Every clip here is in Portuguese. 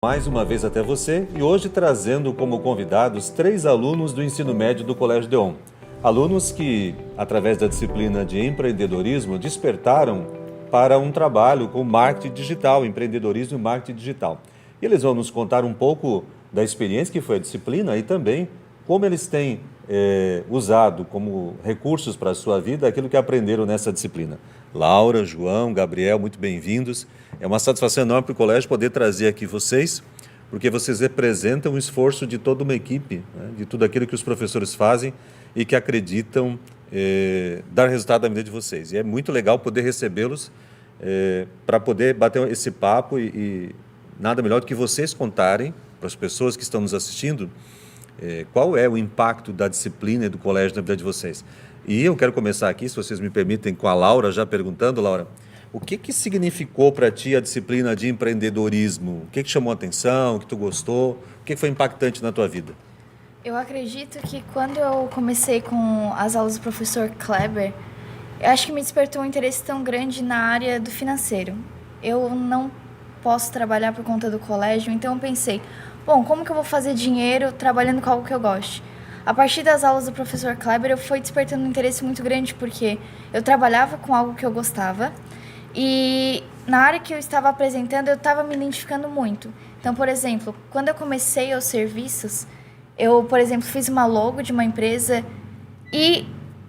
Mais uma vez até você e hoje trazendo como convidados 3 alunos do ensino médio do Colégio Deon. Alunos que, através da disciplina de empreendedorismo, despertaram para um trabalho com marketing digital, empreendedorismo e marketing digital. E eles vão nos contar um pouco da experiência que foi a disciplina e também como eles têm usado como recursos para a sua vida aquilo que aprenderam nessa disciplina. Laura, João, Gabriel, muito bem-vindos. É uma satisfação enorme para o colégio poder trazer aqui vocês, porque vocês representam o esforço de toda uma equipe, né, de tudo aquilo que os professores fazem e que acreditam dar resultado na vida de vocês. E é muito legal poder recebê-los para poder bater esse papo e nada melhor do que vocês contarem para as pessoas que estão nos assistindo qual é o impacto da disciplina e do colégio na vida de vocês. E eu quero começar aqui, se vocês me permitem, com a Laura, já perguntando, Laura, o que significou para ti a disciplina de empreendedorismo? O que chamou a atenção, o que tu gostou, o que foi impactante na tua vida? Eu acredito que quando eu comecei com as aulas do professor Kleber, eu acho que me despertou um interesse tão grande na área do financeiro. Eu não posso trabalhar por conta do colégio, então eu pensei, bom, como que eu vou fazer dinheiro trabalhando com algo que eu goste? A partir das aulas do professor Kleber, eu fui despertando um interesse muito grande, porque eu trabalhava com algo que eu gostava e na área que eu estava apresentando, eu estava me identificando muito. Então, por exemplo, quando eu comecei os serviços, eu, por exemplo, fiz uma logo de uma empresa e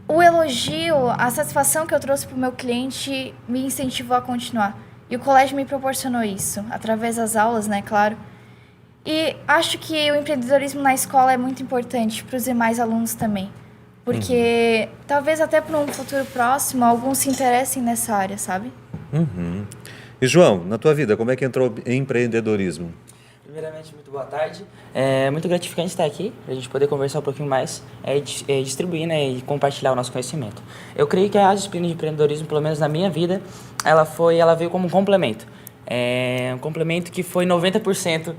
o elogio, a satisfação que eu trouxe para o meu cliente me incentivou a continuar. E o colégio me proporcionou isso, através das aulas, né, claro. E acho que o empreendedorismo na escola é muito importante para os demais alunos também. Porque talvez até para um futuro próximo, alguns se interessem nessa área, sabe? Uhum. E João, na tua vida, como é que entrou em empreendedorismo? Primeiramente, muito boa tarde. É muito gratificante estar aqui, para a gente poder conversar um pouquinho mais, distribuir, né, e compartilhar o nosso conhecimento. Eu creio que a disciplina de empreendedorismo, pelo menos na minha vida, ela veio como um complemento. Um complemento que foi 90%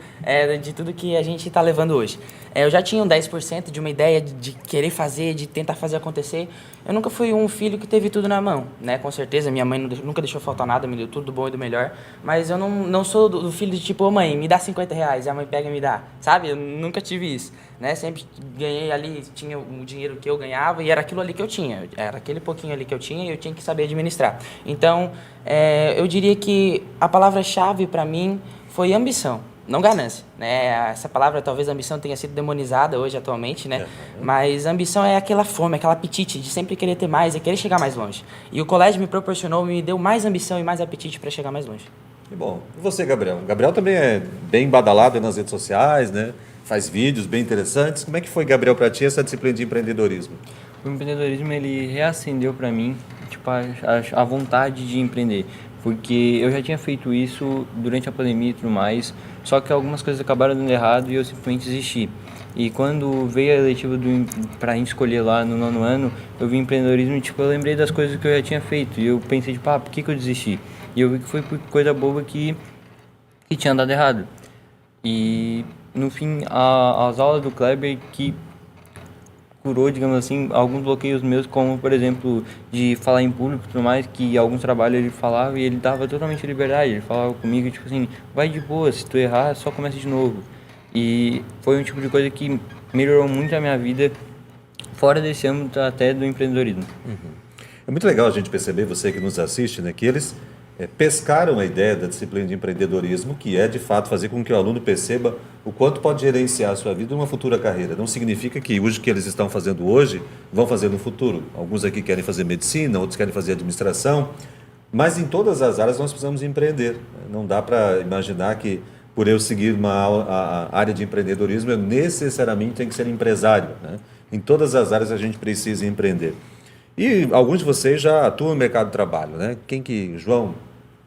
de tudo que a gente está levando hoje. Eu já tinha um 10% de uma ideia de querer fazer, de tentar fazer acontecer. Eu nunca fui um filho que teve tudo na mão, né? Com certeza, minha mãe nunca deixou faltar nada, me deu tudo do bom e do melhor. Mas eu não sou do filho de tipo, ô mãe, me dá R$50, e a mãe pega e me dá, sabe? Eu nunca tive isso, né? Sempre ganhei ali, tinha o dinheiro que eu ganhava e era aquilo ali que eu tinha. Era aquele pouquinho ali que eu tinha e eu tinha que saber administrar. Então, eu diria que a palavra-chave para mim foi ambição, não ganância, né? Essa palavra, talvez ambição tenha sido demonizada hoje atualmente, né? Mas ambição é aquela fome, aquele apetite de sempre querer ter mais e querer chegar mais longe. E o colégio me proporcionou, me deu mais ambição e mais apetite para chegar mais longe. Que bom. E você, Gabriel? O Gabriel também é bem badalado nas redes sociais, né? Faz vídeos bem interessantes. Como é que foi, Gabriel, para ti essa disciplina de empreendedorismo? O empreendedorismo, ele reacendeu para mim, tipo, a vontade de empreender. Porque eu já tinha feito isso durante a pandemia e tudo mais, só que algumas coisas acabaram dando errado e eu simplesmente desisti. E quando veio a eletiva para escolher lá no 9º ano, eu vi empreendedorismo e tipo, eu lembrei das coisas que eu já tinha feito. E eu pensei, tipo, por que eu desisti? E eu vi que foi por coisa boba que tinha dado errado. E no fim, as aulas do Kleber que curou, digamos assim, alguns bloqueios meus, como, por exemplo, de falar em público e tudo mais, que alguns trabalhos ele falava e ele dava totalmente liberdade. Ele falava comigo, tipo assim, vai de boa, se tu errar, só começa de novo. E foi um tipo de coisa que melhorou muito a minha vida, fora desse âmbito até do empreendedorismo. É muito legal a gente perceber, você que nos assiste, né, que eles pescaram a ideia da disciplina de empreendedorismo, que é, de fato, fazer com que o aluno perceba o quanto pode gerenciar a sua vida numa futura carreira. Não significa que o que eles estão fazendo hoje vão fazer no futuro. Alguns aqui querem fazer medicina, outros querem fazer administração, mas em todas as áreas nós precisamos empreender. Não dá para imaginar que, por eu seguir a área de empreendedorismo, eu necessariamente tenho que ser empresário, né? Em todas as áreas a gente precisa empreender. E alguns de vocês já atuam no mercado de trabalho, né? João,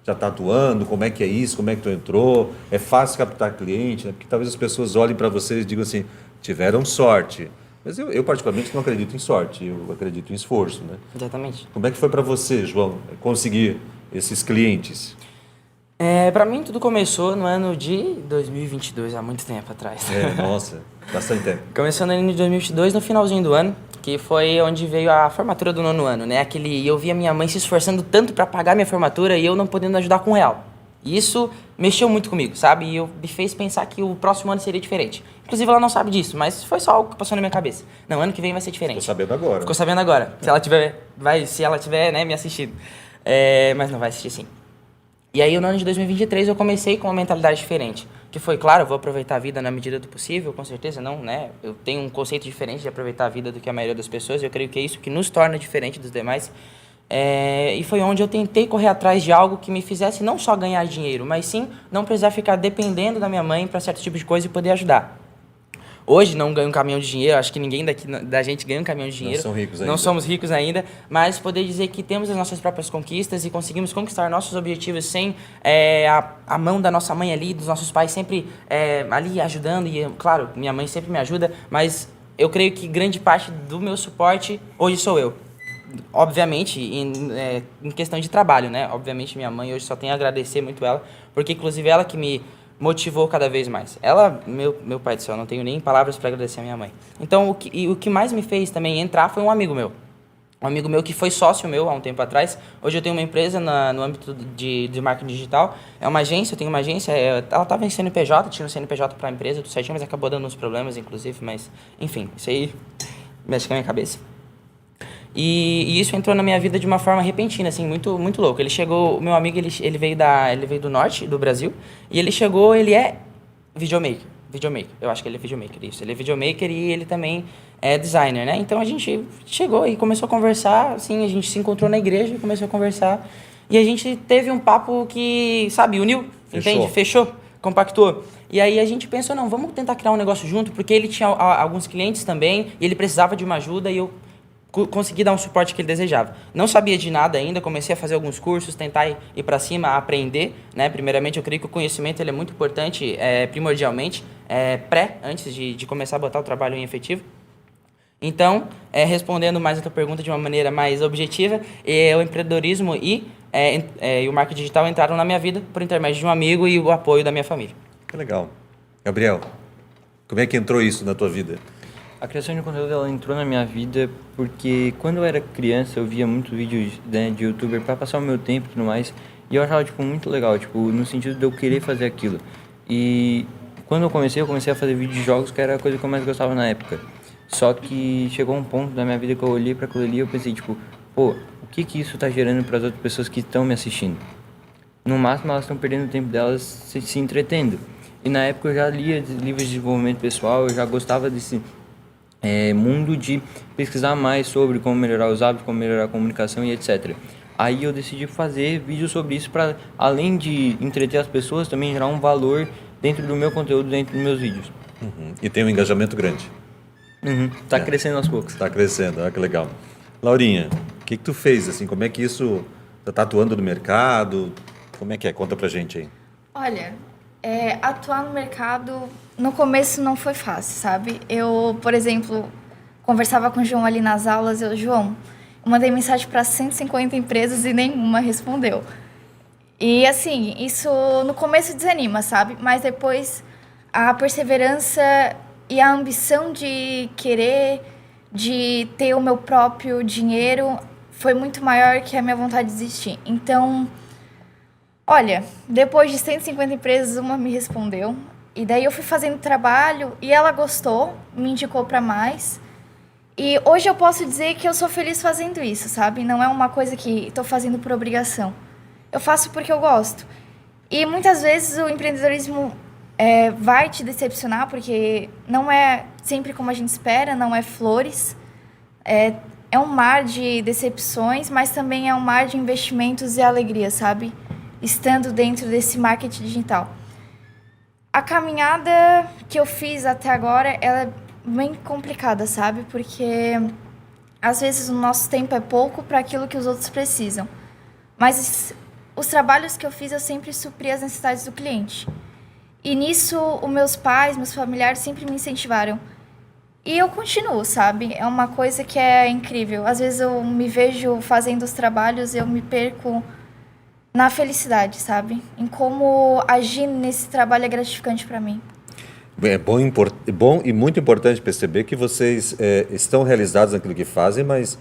já está atuando? Como é que é isso? Como é que tu entrou? É fácil captar cliente, né? Porque talvez as pessoas olhem para vocês e digam assim, tiveram sorte. Mas eu particularmente não acredito em sorte, eu acredito em esforço, né? Exatamente. Como é que foi para você, João, conseguir esses clientes? Para mim, tudo começou no ano de 2022, há muito tempo atrás. Nossa, bastante tempo. Começou no ano de 2022, no finalzinho do ano, que foi onde veio a formatura do 9º ano, né? Eu via minha mãe se esforçando tanto para pagar minha formatura e eu não podendo ajudar com R$1. E isso mexeu muito comigo, sabe? E me fez pensar que o próximo ano seria diferente. Inclusive, ela não sabe disso, mas foi só algo que passou na minha cabeça. Não, ano que vem vai ser diferente. Ficou sabendo agora. Ficou sabendo agora. Se ela tiver, né, me assistindo. Mas não vai assistir sim. E aí, no ano de 2023, eu comecei com uma mentalidade diferente. Que foi, claro, eu vou aproveitar a vida na medida do possível, com certeza não, né? Eu tenho um conceito diferente de aproveitar a vida do que a maioria das pessoas. Eu creio que é isso que nos torna diferente dos demais. E foi onde eu tentei correr atrás de algo que me fizesse não só ganhar dinheiro, mas sim não precisar ficar dependendo da minha mãe para certo tipo de coisa e poder ajudar. Hoje não ganho um caminhão de dinheiro, acho que ninguém daqui da gente ganha um caminhão de dinheiro. Não são ricos ainda. Não somos ricos ainda, mas poder dizer que temos as nossas próprias conquistas e conseguimos conquistar nossos objetivos sem a mão da nossa mãe ali, dos nossos pais sempre ali ajudando. E, claro, minha mãe sempre me ajuda, mas eu creio que grande parte do meu suporte hoje sou eu. Obviamente, em questão de trabalho, né? Obviamente, minha mãe hoje só tem a agradecer muito ela, porque inclusive ela que me motivou cada vez mais. Ela, meu pai do céu, não tenho nem palavras para agradecer a minha mãe. Então, o que mais me fez também entrar foi um amigo meu. Um amigo meu que foi sócio meu há um tempo atrás. Hoje eu tenho uma empresa no âmbito de marketing digital. É uma agência, eu tenho uma agência. Ela estava em CNPJ, tinha um CNPJ para a empresa, tudo certinho, mas acabou dando uns problemas, inclusive. Mas, enfim, isso aí mexe com a minha cabeça. E isso entrou na minha vida de uma forma repentina, assim, muito, muito louco. Ele chegou, o meu amigo, ele veio do norte do Brasil, e ele chegou, ele é videomaker, eu acho que ele é videomaker, isso. Ele é videomaker e ele também é designer, né? Então a gente chegou e começou a conversar, assim, a gente se encontrou na igreja e começou a conversar, e a gente teve um papo que, sabe, uniu, entende? Fechou, compactou. E aí a gente pensou, não, vamos tentar criar um negócio junto, porque ele tinha alguns clientes também, e ele precisava de uma ajuda, e eu consegui dar um suporte que ele desejava. Não sabia de nada ainda, comecei a fazer alguns cursos, tentar ir para cima, aprender, né? Primeiramente, eu creio que o conhecimento ele é muito importante, primordialmente, antes de começar a botar o trabalho em efetivo. Então, respondendo mais a tua pergunta de uma maneira mais objetiva, o empreendedorismo e o marketing digital entraram na minha vida por intermédio de um amigo e o apoio da minha família. Que legal. Gabriel, como é que entrou isso na tua vida? A criação de conteúdo ela entrou na minha vida porque quando eu era criança eu via muitos vídeos, né, de youtuber para passar o meu tempo e tudo mais, e eu achava tipo muito legal, tipo, no sentido de eu querer fazer aquilo. E quando eu comecei a fazer vídeos de jogos, que era a coisa que eu mais gostava na época. Só que chegou um ponto da minha vida que eu olhei para aquilo ali e eu pensei tipo, pô, o que isso tá gerando para as outras pessoas que estão me assistindo? No máximo elas estão perdendo o tempo delas se entretendo. E na época eu já lia livros de desenvolvimento pessoal, eu já gostava desse mundo de pesquisar mais sobre como melhorar os hábitos, como melhorar a comunicação e etc. Aí eu decidi fazer vídeos sobre isso para, além de entreter as pessoas, também gerar um valor dentro do meu conteúdo, dentro dos meus vídeos. Uhum. E tem um engajamento grande. Tá crescendo aos poucos. Tá crescendo, que legal. Laurinha, o que tu fez, assim, como é que isso tá atuando no mercado? Como é que é? Conta pra gente aí. Olha, atuar no mercado, no começo não foi fácil, sabe? Eu, por exemplo, conversava com o João ali nas aulas, João, eu mandei mensagem para 150 empresas e nenhuma respondeu. E assim, isso no começo desanima, sabe? Mas depois a perseverança e a ambição de querer, de ter o meu próprio dinheiro, foi muito maior que a minha vontade de desistir. Então, olha, depois de 150 empresas, uma me respondeu. E daí eu fui fazendo trabalho e ela gostou, me indicou para mais. E hoje eu posso dizer que eu sou feliz fazendo isso, sabe? Não é uma coisa que estou fazendo por obrigação. Eu faço porque eu gosto. E muitas vezes o empreendedorismo vai te decepcionar, porque não é sempre como a gente espera, não é flores. É um mar de decepções, mas também é um mar de investimentos e alegria, sabe? Estando dentro desse marketing digital. A caminhada que eu fiz até agora, ela é bem complicada, sabe? Porque às vezes o nosso tempo é pouco para aquilo que os outros precisam. Mas os trabalhos que eu fiz, eu sempre supri as necessidades do cliente. E nisso, os meus pais, meus familiares sempre me incentivaram. E eu continuo, sabe? É uma coisa que é incrível. Às vezes eu me vejo fazendo os trabalhos e eu me perco na felicidade, sabe? Em como agir nesse trabalho é gratificante para mim. É bom e muito importante perceber que vocês estão realizados naquilo que fazem, mas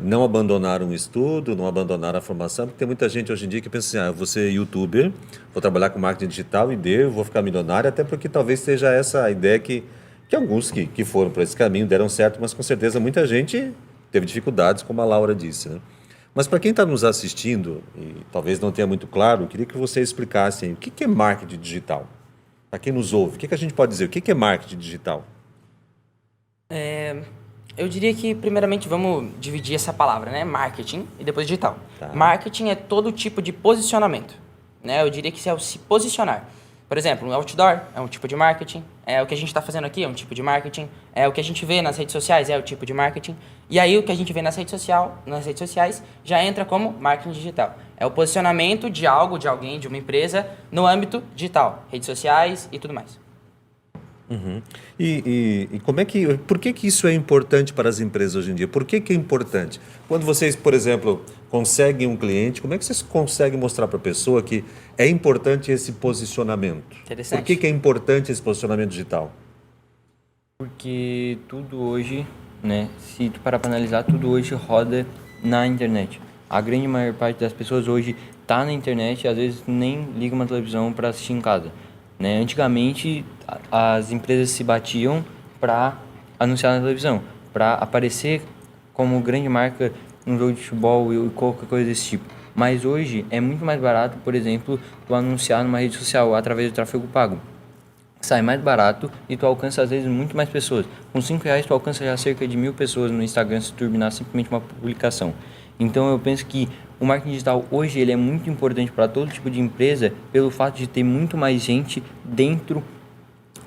não abandonaram o estudo, não abandonaram a formação, porque tem muita gente hoje em dia que pensa assim, eu vou ser youtuber, vou trabalhar com marketing digital e vou ficar milionário, até porque talvez seja essa a ideia que alguns que foram por esse caminho deram certo, mas com certeza muita gente teve dificuldades, como a Laura disse, né? Mas para quem está nos assistindo, e talvez não tenha muito claro, eu queria que você explicasse o que é marketing digital. Para quem nos ouve, o que a gente pode dizer? O que é marketing digital? Eu diria que, primeiramente, vamos dividir essa palavra, né? Marketing e depois digital. Tá. Marketing é todo tipo de posicionamento, né? Eu diria que isso é o se posicionar. Por exemplo, um outdoor é um tipo de marketing, o que a gente está fazendo aqui é um tipo de marketing, o que a gente vê nas redes sociais é o tipo de marketing, e aí o que a gente vê nas redes sociais já entra como marketing digital. É o posicionamento de algo, de alguém, de uma empresa no âmbito digital, redes sociais e tudo mais. Uhum. E por que isso é importante para as empresas hoje em dia? Por que é importante? Quando vocês, por exemplo, conseguem um cliente, como é que vocês conseguem mostrar para a pessoa que é importante esse posicionamento? Interessante. Por que é importante esse posicionamento digital? Porque tudo hoje, né, se tu parar para analisar, tudo hoje roda na internet. A grande maior parte das pessoas hoje está na internet e às vezes nem liga uma televisão para assistir em casa. Né? Antigamente, as empresas se batiam para anunciar na televisão, para aparecer como grande marca num jogo de futebol e qualquer coisa desse tipo. Mas hoje é muito mais barato, por exemplo, tu anunciar numa rede social através do tráfego pago. Sai mais barato e tu alcança às vezes muito mais pessoas. Com R$5 tu alcança já cerca de 1.000 pessoas no Instagram se tu terminar simplesmente uma publicação. Então eu penso que o marketing digital hoje ele é muito importante para todo tipo de empresa pelo fato de ter muito mais gente dentro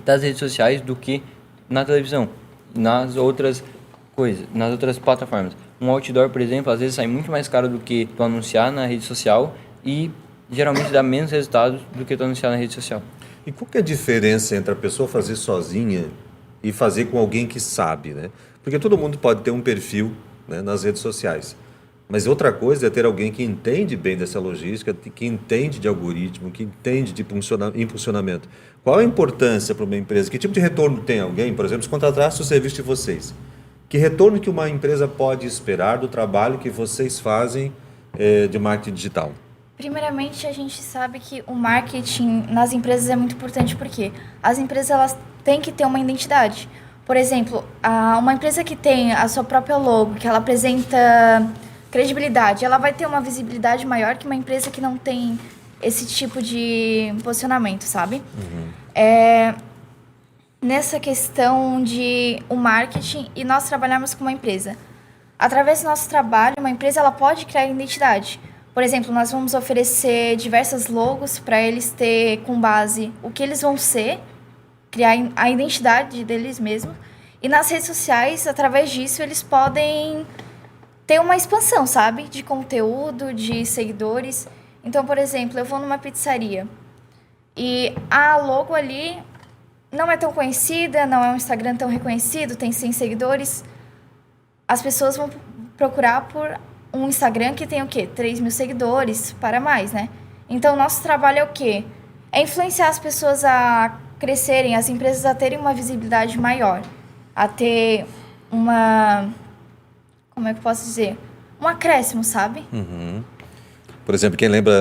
das redes sociais do que na televisão, nas outras coisas, nas outras plataformas. Um outdoor, por exemplo, às vezes sai muito mais caro do que tu anunciar na rede social e geralmente dá menos resultados do que tu anunciar na rede social. E qual que é a diferença entre a pessoa fazer sozinha e fazer com alguém que sabe, né? Porque todo mundo pode ter um perfil, né, nas redes sociais. Mas outra coisa é ter alguém que entende bem dessa logística, que entende de algoritmo, que entende de impulsionamento. Qual a importância para uma empresa? Que tipo de retorno tem alguém, por exemplo, se contratasse o serviço de vocês? Que retorno que uma empresa pode esperar do trabalho que vocês fazem de marketing digital? Primeiramente, a gente sabe que o marketing nas empresas é muito importante porque as empresas elas têm que ter uma identidade. Por exemplo, uma empresa que tem a sua própria logo, que ela apresenta credibilidade, ela vai ter uma visibilidade maior que uma empresa que não tem esse tipo de posicionamento, sabe? Uhum. Nessa questão de o marketing e nós trabalharmos com uma empresa. Através do nosso trabalho, uma empresa ela pode criar identidade. Por exemplo, nós vamos oferecer diversas logos para eles ter com base o que eles vão ser, criar a identidade deles mesmos. E nas redes sociais, através disso, eles podem ter uma expansão, sabe? De conteúdo, de seguidores. Então, por exemplo, eu vou numa pizzaria e a logo ali não é tão conhecida, não é um Instagram tão reconhecido, tem 100 seguidores. As pessoas vão procurar por um Instagram que tem o quê? 3.000 seguidores para mais, né? Então, nosso trabalho é o quê? É influenciar as pessoas a crescerem, as empresas a terem uma visibilidade maior, a ter uma... Como é que eu posso dizer? Um acréscimo, sabe? Uhum. Por exemplo,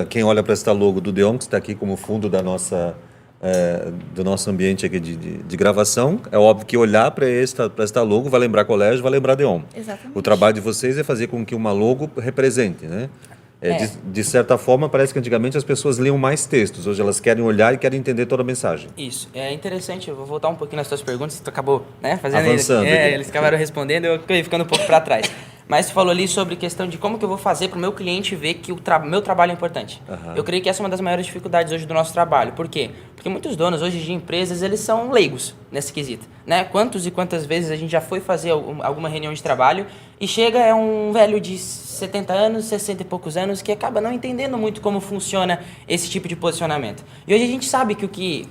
quem olha para esta logo do Deon, que está aqui como fundo do nosso ambiente aqui de gravação, é óbvio que olhar para esta logo vai lembrar colégio, vai lembrar Deon. Exatamente. O trabalho de vocês é fazer com que uma logo represente, né? De certa forma, parece que antigamente as pessoas liam mais textos. Hoje elas querem olhar e querem entender toda a mensagem. Isso. É interessante, eu vou voltar um pouquinho nas suas perguntas, tu acabou, né, fazendo avançando. Eles acabaram respondendo, eu fiquei ficando um pouco para trás. Mas tu falou ali sobre questão de como que eu vou fazer para o meu cliente ver que o meu trabalho é importante. Uhum. Eu creio que essa é uma das maiores dificuldades hoje do nosso trabalho. Por quê? Porque muitos donos hoje de empresas, eles são leigos nesse quesito, né? Quantas e quantas vezes a gente já foi fazer alguma reunião de trabalho e chega um velho de 70 anos, 60 e poucos anos, que acaba não entendendo muito como funciona esse tipo de posicionamento. E hoje a gente sabe que o que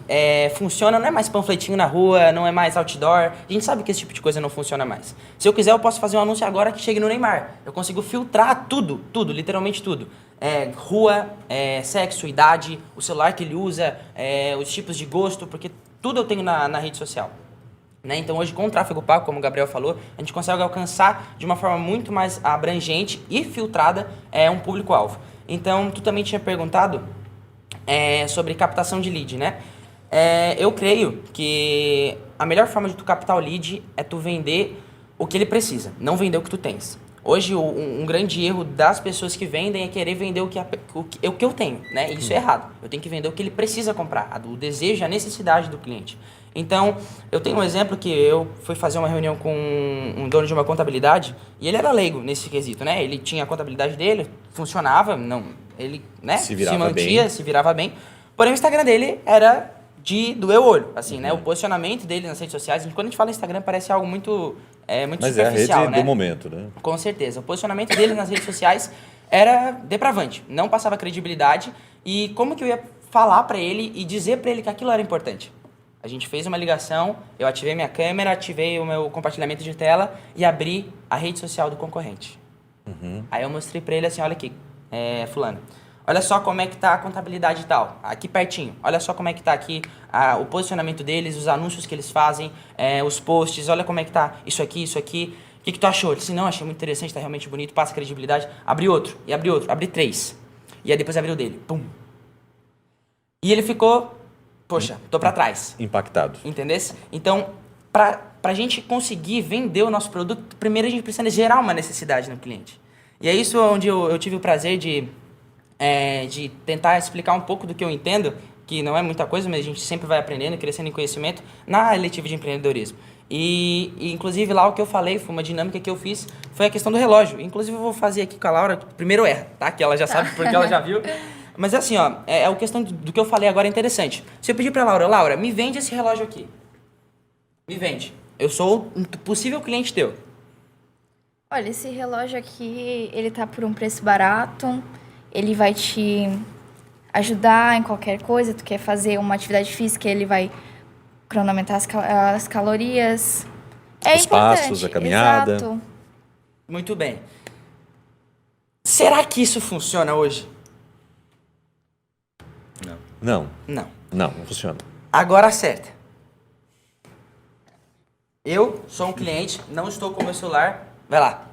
funciona não é mais panfletinho na rua, não é mais outdoor, a gente sabe que esse tipo de coisa não funciona mais. Se eu quiser, eu posso fazer um anúncio agora que chegue no Neymar. Eu consigo filtrar tudo, literalmente tudo. Rua, sexo, idade, o celular que ele usa, os tipos de gosto, porque tudo eu tenho na rede social. né? Então, hoje, com o tráfego pago, como o Gabriel falou, a gente consegue alcançar de uma forma muito mais abrangente e filtrada um público-alvo. Então, tu também tinha perguntado sobre captação de lead, né? Eu creio que a melhor forma de tu captar o lead é tu vender o que ele precisa, não vender o que tu tens. Hoje, um grande erro das pessoas que vendem é querer vender o que eu tenho, né? Isso é errado. Eu tenho que vender o que ele precisa comprar, o desejo, a necessidade do cliente. Então, eu tenho um exemplo que eu fui fazer uma reunião com um dono de uma contabilidade e ele era leigo nesse quesito, né? Ele tinha a contabilidade dele, funcionava, ele, né, se mantia, se virava bem. Porém, o Instagram dele era de doer o olho, assim, né? O posicionamento dele nas redes sociais, quando a gente fala Instagram, parece algo muito Mas superficial, é a rede né? do momento, né? Com certeza. O posicionamento dele nas redes sociais era depravante, não passava credibilidade. E como que eu ia falar pra ele e dizer pra ele que aquilo era importante? A gente fez uma ligação, eu ativei minha câmera, ativei o meu compartilhamento de tela e abri a rede social do concorrente. Aí eu mostrei pra ele assim, olha aqui, fulano, olha só como é que tá a contabilidade e tal, aqui pertinho. Olha só como é que tá aqui o posicionamento deles, os anúncios que eles fazem, os posts, olha como é que tá isso aqui, isso aqui. O que tu achou? Ele disse, não, achei muito interessante, tá realmente bonito, passa credibilidade. Abri outro, abri 3. E aí depois abri o dele, pum. E ele ficou, poxa, tô pra trás. Impactado. Entendesse? Então, pra gente conseguir vender o nosso produto, primeiro a gente precisa gerar uma necessidade no cliente. E é isso onde eu tive o prazer de tentar explicar um pouco do que eu entendo, que não é muita coisa, mas a gente sempre vai aprendendo, crescendo em conhecimento, na eletiva de empreendedorismo. E inclusive, lá o que eu falei, foi uma dinâmica que eu fiz, foi a questão do relógio. Inclusive, eu vou fazer aqui com a Laura, primeiro erra, tá? Que ela já sabe, porque ela já viu. Mas assim, ó, a questão do que eu falei agora é interessante. Se eu pedir pra Laura, me vende esse relógio aqui. Me vende. Eu sou um possível cliente teu. Olha, esse relógio aqui, ele tá por um preço barato, ele vai te ajudar em qualquer coisa, tu quer fazer uma atividade física, ele vai cronometrar as calorias. É Os importante. passos, a caminhada. Exato. Muito bem. Será que isso funciona hoje? Não, Não. não funciona. Agora acerta. Eu sou um cliente, não estou com o meu celular. Vai lá.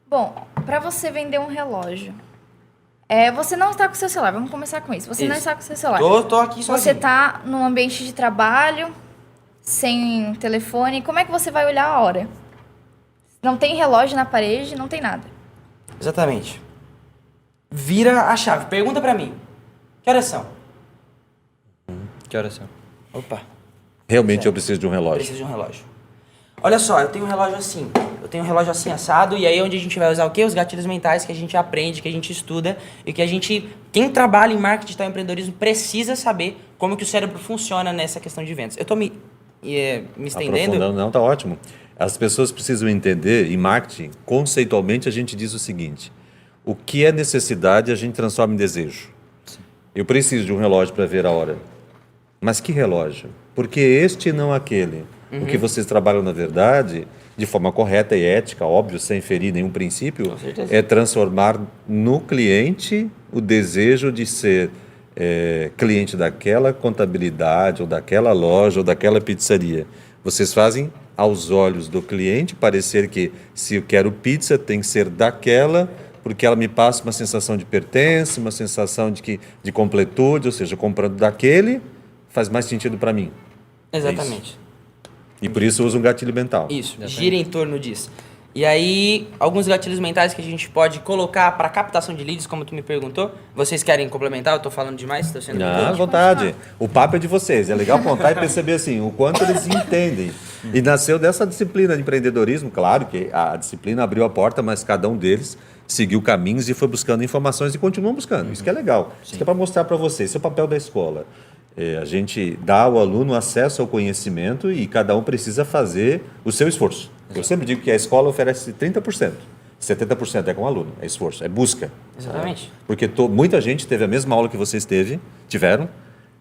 Bom, para você vender um relógio, você não está com o seu celular, vamos começar com isso. Você não está com o seu celular. Tô aqui sozinho. Você está num ambiente de trabalho, sem telefone, como é que você vai olhar a hora? Não tem relógio na parede, não tem nada. Exatamente. Vira a chave. Pergunta pra mim. Que horas são? Que horas são? Opa. Realmente Certo. eu preciso de um relógio. Preciso de um relógio. Olha só, eu tenho um relógio assim. Eu tenho um relógio assim assado. E aí onde a gente vai usar o quê? Os gatilhos mentais que a gente aprende, que a gente estuda. E que quem trabalha em marketing digital e empreendedorismo precisa saber como que o cérebro funciona nessa questão de vendas. Eu tô me estendendo. Aprofundando, não, tá ótimo. As pessoas precisam entender, em marketing, conceitualmente a gente diz o seguinte: o que é necessidade a gente transforma em desejo. Eu preciso de um relógio para ver a hora. Mas que relógio? Porque este e não aquele. O que vocês trabalham, na verdade, de forma correta e ética, óbvio, sem ferir nenhum princípio, Com certeza. é transformar no cliente o desejo de ser cliente daquela contabilidade, ou daquela loja, ou daquela pizzaria. Vocês fazem aos olhos do cliente parecer que, se eu quero pizza, tem que ser daquela, porque ela me passa uma sensação de pertença, uma sensação de completude, ou seja, comprando daquele, faz mais sentido para mim. Exatamente. E por isso eu uso um gatilho mental. Isso, gira em torno disso. E aí, alguns gatilhos mentais que a gente pode colocar para captação de leads, como tu me perguntou. Vocês querem complementar? Eu tô falando demais? Tô sendo À vontade. O papo é de vocês. É legal apontar e perceber assim, o quanto eles entendem. E nasceu dessa disciplina de empreendedorismo. Claro que a disciplina abriu a porta, mas cada um deles seguiu caminhos e foi buscando informações e continuam buscando. Isso que é legal. Isso que é para mostrar para vocês. Esse é o papel da escola. A gente dá ao aluno acesso ao conhecimento e cada um precisa fazer o seu esforço. Eu sempre digo que a escola oferece 30%. 70% é com o aluno, é esforço, é busca. Exatamente. Porque muita gente teve a mesma aula que vocês tiveram,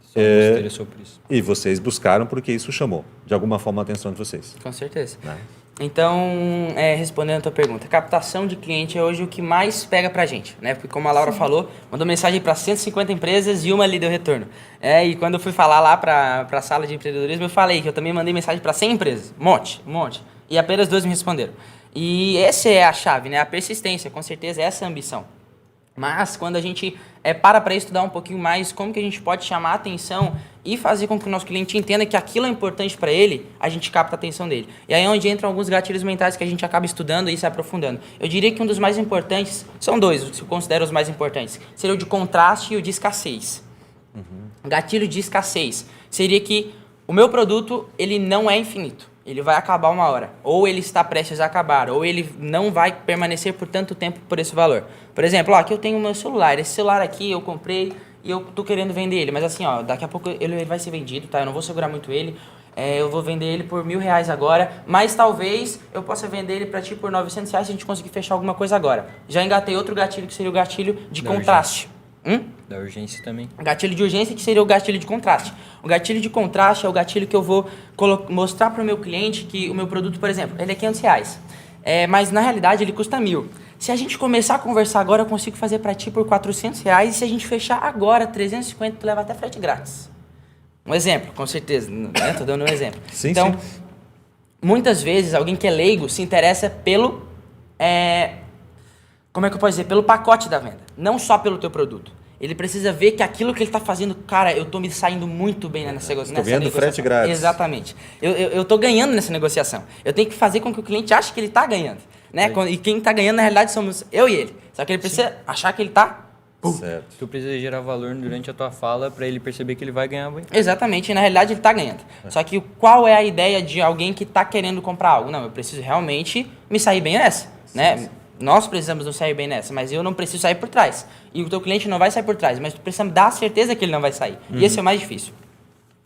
Só me interessou por isso. e vocês buscaram porque isso chamou, de alguma forma, a atenção de vocês. Com certeza. Né? Então, respondendo a tua pergunta, captação de cliente é hoje o que mais pega pra gente, né? Porque como a Laura falou, mandou mensagem para 150 empresas e uma ali deu retorno. E quando eu fui falar lá para a sala de empreendedorismo, eu falei que eu também mandei mensagem para 100 empresas, um monte. E apenas 2 me responderam. E essa é a chave, né? A persistência, com certeza, essa é a ambição. Mas quando a gente para estudar um pouquinho mais como que a gente pode chamar a atenção e fazer com que o nosso cliente entenda que aquilo é importante para ele, a gente capta a atenção dele. E aí é onde entram alguns gatilhos mentais que a gente acaba estudando e se aprofundando. Eu diria que um dos mais importantes, são 2, que eu considero os mais importantes, seria o de contraste e o de escassez. Gatilho de escassez seria que o meu produto ele não é infinito. Ele vai acabar uma hora, ou ele está prestes a acabar, ou ele não vai permanecer por tanto tempo por esse valor. Por exemplo, aqui eu tenho o meu celular, esse celular aqui eu comprei e eu tô querendo vender ele, mas assim, daqui a pouco ele vai ser vendido, tá? Eu não vou segurar muito ele, eu vou vender ele por R$1.000 agora, mas talvez eu possa vender ele para ti por R$900 se a gente conseguir fechar alguma coisa agora. Já engatei outro gatilho que seria o gatilho de contraste. Da urgência também. Gatilho de urgência, que seria o gatilho de contraste. O gatilho de contraste é o gatilho que eu vou mostrar para o meu cliente que o meu produto, por exemplo, ele é R$500. Mas na realidade ele custa 1.000. Se a gente começar a conversar agora, eu consigo fazer para ti por R$400. E se a gente fechar agora 350, tu leva até frete grátis. Um exemplo, com certeza. Estou dando um exemplo. Sim, então, sim. Muitas vezes alguém que é leigo se interessa pelo... como é que eu posso dizer? Pelo pacote da venda, não só pelo teu produto. Ele precisa ver que aquilo que ele está fazendo, cara, eu estou me saindo muito bem nessa negociação. Estou ganhando frete grátis. Exatamente. Eu estou ganhando nessa negociação. Eu tenho que fazer com que o cliente ache que ele está ganhando. Né? E quem está ganhando, na realidade, somos eu e ele. Só que ele precisa achar que ele está... Certo. Tu precisa gerar valor durante a tua fala para ele perceber que ele vai ganhar bem. Exatamente, e na realidade ele está ganhando. Só que qual é a ideia de alguém que está querendo comprar algo? Não, eu preciso realmente me sair bem nessa, né? Nós precisamos nos sair bem nessa, mas eu não preciso sair por trás. E o teu cliente não vai sair por trás, mas tu precisa dar a certeza que ele não vai sair. E esse é o mais difícil.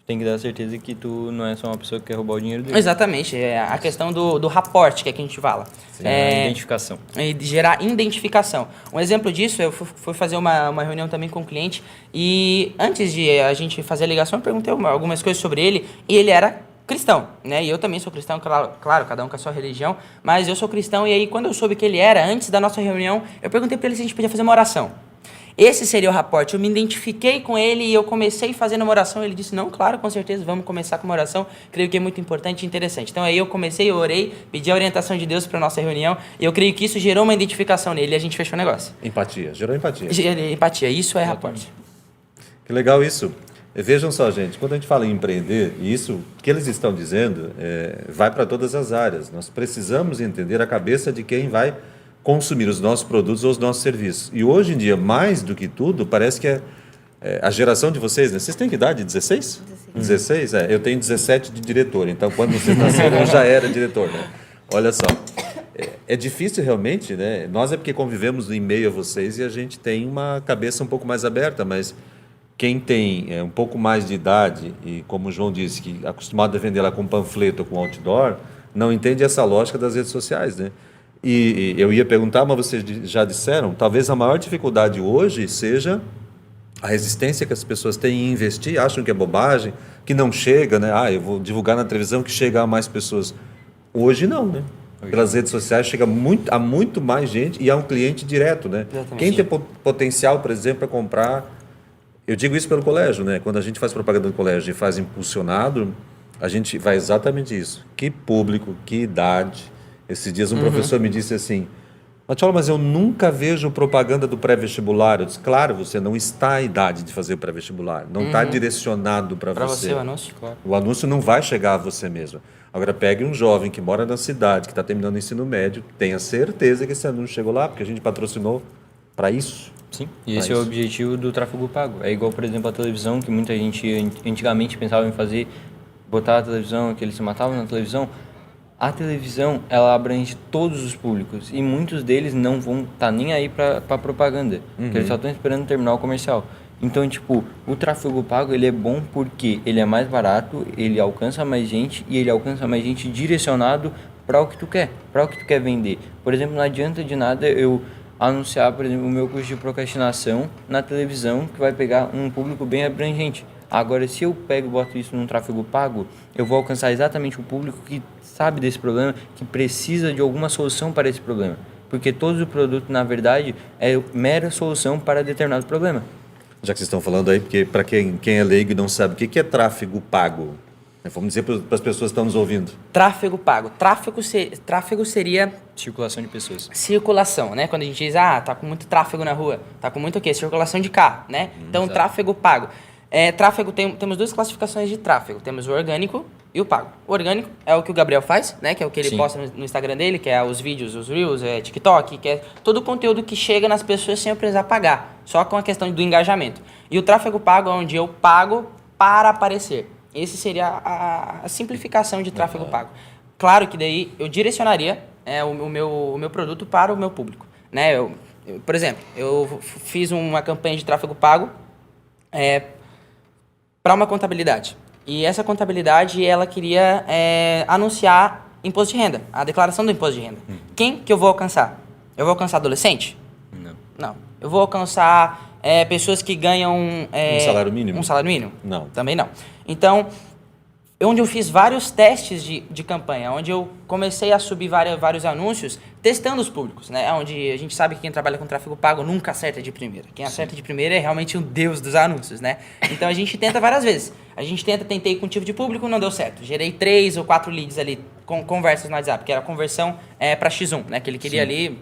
Tem que dar a certeza que tu não é só uma pessoa que quer roubar o dinheiro dele. Exatamente, é a questão do rapport que a gente fala. A identificação. E de gerar identificação. Um exemplo disso, eu fui fazer uma reunião também com um cliente e antes de a gente fazer a ligação, eu perguntei algumas coisas sobre ele e ele era cristão, né? E eu também sou cristão, claro, cada um com a sua religião, mas eu sou cristão e aí quando eu soube que ele era, antes da nossa reunião, eu perguntei para ele se a gente podia fazer uma oração. Esse seria o rapport. Eu me identifiquei com ele e eu comecei fazendo uma oração. Ele disse, não, claro, com certeza, vamos começar com uma oração. Creio que é muito importante e interessante. Então aí eu comecei, eu orei, pedi a orientação de Deus para a nossa reunião e eu creio que isso gerou uma identificação nele e a gente fechou o negócio. Empatia, gerou empatia. Empatia, isso é rapport. Que legal isso. Vejam só, gente, quando a gente fala em empreender, e isso que eles estão dizendo vai para todas as áreas. Nós precisamos entender a cabeça de quem vai consumir os nossos produtos ou os nossos serviços. E hoje em dia, mais do que tudo, parece que a geração de vocês, né? Vocês têm que idade? 16? 16? Eu tenho 17 de diretor, então quando vocês nasceram eu já era diretor, né? Olha só, é difícil realmente, né? Nós é porque convivemos em meio a vocês e a gente tem uma cabeça um pouco mais aberta, mas quem tem um pouco mais de idade e, como o João disse, que é acostumado a vender lá com panfleto ou com outdoor, não entende essa lógica das redes sociais, né? E eu ia perguntar, mas vocês já disseram, talvez a maior dificuldade hoje seja a resistência que as pessoas têm em investir, acham que é bobagem, que não chega, né? Eu vou divulgar na televisão que chega a mais pessoas. Hoje não, né? Pelas redes sociais chega a muito mais gente e a um cliente direto, né? Exatamente. Quem tem potencial, por exemplo, para comprar... Eu digo isso pelo colégio, né? Quando a gente faz propaganda do colégio e faz impulsionado, a gente vai exatamente isso. Que público, que idade. Esses dias um professor me disse assim, Matiola, mas eu nunca vejo propaganda do pré-vestibular. Eu disse, claro, você não está à idade de fazer pré-vestibular. Não está direcionado para você. Para você o anúncio, claro. O anúncio não vai chegar a você mesmo. Agora, pegue um jovem que mora na cidade, que está terminando o ensino médio, tenha certeza que esse anúncio chegou lá, porque a gente patrocinou para isso. Sim, e esse é o objetivo do tráfego pago. É igual, por exemplo, a televisão, que muita gente antigamente pensava em fazer, botar a televisão, que eles se matavam na televisão. A televisão, ela abrange todos os públicos e muitos deles não vão estar nem aí para propaganda, porque eles só estão esperando terminar o comercial. Então, tipo, o tráfego pago, ele é bom porque ele é mais barato, ele alcança mais gente e ele alcança mais gente direcionado para o que tu quer vender. Por exemplo, não adianta de nada eu anunciar, por exemplo, o meu curso de procrastinação na televisão, que vai pegar um público bem abrangente. Agora, se eu pego e boto isso num tráfego pago, eu vou alcançar exatamente o público que sabe desse problema, que precisa de alguma solução para esse problema. Porque todo o produto, na verdade, é mera solução para determinado problema. Já que vocês estão falando aí, porque para quem é leigo e não sabe, o que é tráfego pago? Vamos dizer para as pessoas que estão nos ouvindo. Tráfego pago. Tráfego seria... Circulação de pessoas. Circulação, né? Quando a gente diz, tá com muito tráfego na rua, tá com muito o quê? Circulação de carro, né? Então, exato. Tráfego pago. Tráfego, temos duas classificações de tráfego. Temos o orgânico e o pago. O orgânico é o que o Gabriel faz, né? Que é o que ele posta no Instagram dele, que é os vídeos, os Reels, TikTok, que é todo o conteúdo que chega nas pessoas sem eu precisar pagar. Só com a questão do engajamento. E o tráfego pago é onde eu pago para aparecer. Esse seria a simplificação de tráfego pago. Claro que daí eu direcionaria o meu produto para o meu público, né? Por exemplo, eu fiz uma campanha de tráfego pago para uma contabilidade. E essa contabilidade, ela queria anunciar imposto de renda, a declaração do imposto de renda. Quem que eu vou alcançar? Eu vou alcançar adolescente? Não. Eu vou alcançar pessoas que ganham... um salário mínimo? Um salário mínimo? Não. Também não. Então, onde eu fiz vários testes de campanha, onde eu comecei a subir vários anúncios, testando os públicos, né? Onde a gente sabe que quem trabalha com tráfego pago nunca acerta de primeira. Quem acerta de primeira é realmente o deus dos anúncios, né? Então, a gente tenta várias vezes. Tentei com um tipo de público, não deu certo. Gerei 3 ou 4 leads ali, com conversas no WhatsApp, que era a conversão para X1, né? Que ele queria ali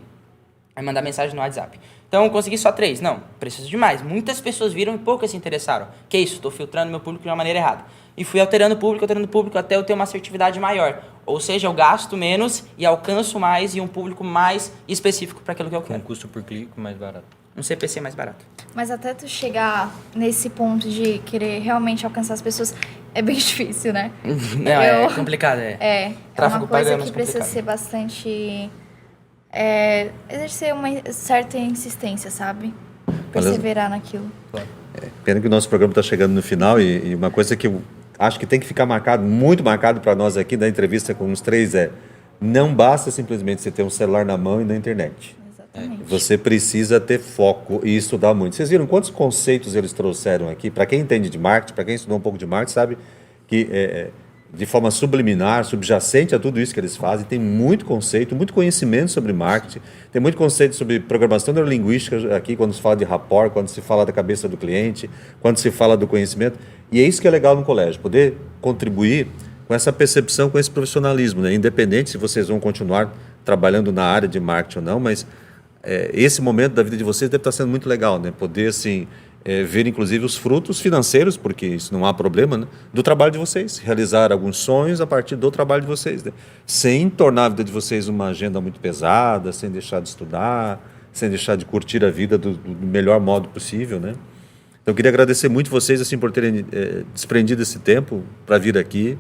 mandar mensagem no WhatsApp. Então, eu consegui só 3. Não, preciso de mais. Muitas pessoas viram e poucas se interessaram. Que isso? Estou filtrando meu público de uma maneira errada. E fui alterando o público até eu ter uma assertividade maior. Ou seja, eu gasto menos e alcanço mais e um público mais específico para aquilo que eu Com quero. custo por clique mais barato. Um CPC mais barato. Mas até tu chegar nesse ponto de querer realmente alcançar as pessoas, é bem difícil, né? Não, é complicado, É Tráfego uma pago coisa é mais que precisa complicado. ser bastante... exercer uma certa insistência, sabe? Perseverar naquilo. Pena que o nosso programa está chegando no final e uma coisa que eu acho que tem que ficar marcado, muito marcado para nós aqui da entrevista com os três não basta simplesmente você ter um celular na mão e na internet. Exatamente. Você precisa ter foco e estudar muito. Vocês viram quantos conceitos eles trouxeram aqui? Para quem entende de marketing, para quem estudou um pouco de marketing, sabe que de forma subliminar, subjacente a tudo isso que eles fazem, tem muito conceito, muito conhecimento sobre marketing, tem muito conceito sobre programação neurolinguística aqui, quando se fala de rapport, quando se fala da cabeça do cliente, quando se fala do conhecimento. E é isso que é legal no colégio, poder contribuir com essa percepção, com esse profissionalismo, né? Independente se vocês vão continuar trabalhando na área de marketing ou não, mas esse momento da vida de vocês deve estar sendo muito legal, né? Poder, assim, ver, inclusive, os frutos financeiros, porque isso não há problema, né? Do trabalho de vocês, realizar alguns sonhos a partir do trabalho de vocês, né? Sem tornar a vida de vocês uma agenda muito pesada, sem deixar de estudar, sem deixar de curtir a vida do melhor modo possível, né? Então, eu queria agradecer muito vocês, assim, por terem desprendido esse tempo para vir aqui.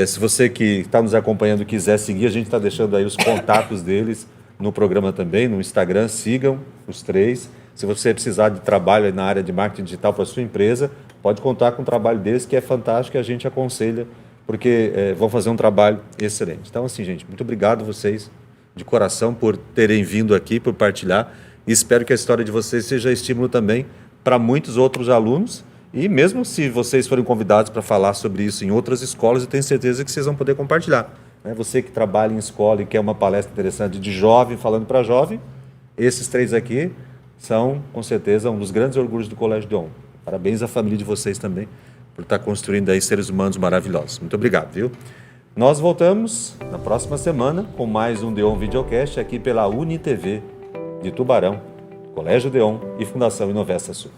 Se você que está nos acompanhando quiser seguir, a gente está deixando aí os contatos deles no programa também, no Instagram, sigam os três. Se você precisar de trabalho na área de marketing digital para a sua empresa, pode contar com o trabalho deles, que é fantástico e a gente aconselha, porque vão fazer um trabalho excelente. Então, assim, gente, muito obrigado vocês, de coração, por terem vindo aqui, por partilhar, e espero que a história de vocês seja estímulo também para muitos outros alunos, e mesmo se vocês forem convidados para falar sobre isso em outras escolas, eu tenho certeza que vocês vão poder compartilhar. Você que trabalha em escola e quer uma palestra interessante de jovem, falando para jovem, esses três aqui são, com certeza, um dos grandes orgulhos do Colégio Deon. Parabéns à família de vocês também por estar construindo aí seres humanos maravilhosos. Muito obrigado, viu? Nós voltamos na próxima semana com mais um Deon Videocast aqui pela UniTV de Tubarão, Colégio Deon e Fundação Inovesta Sul.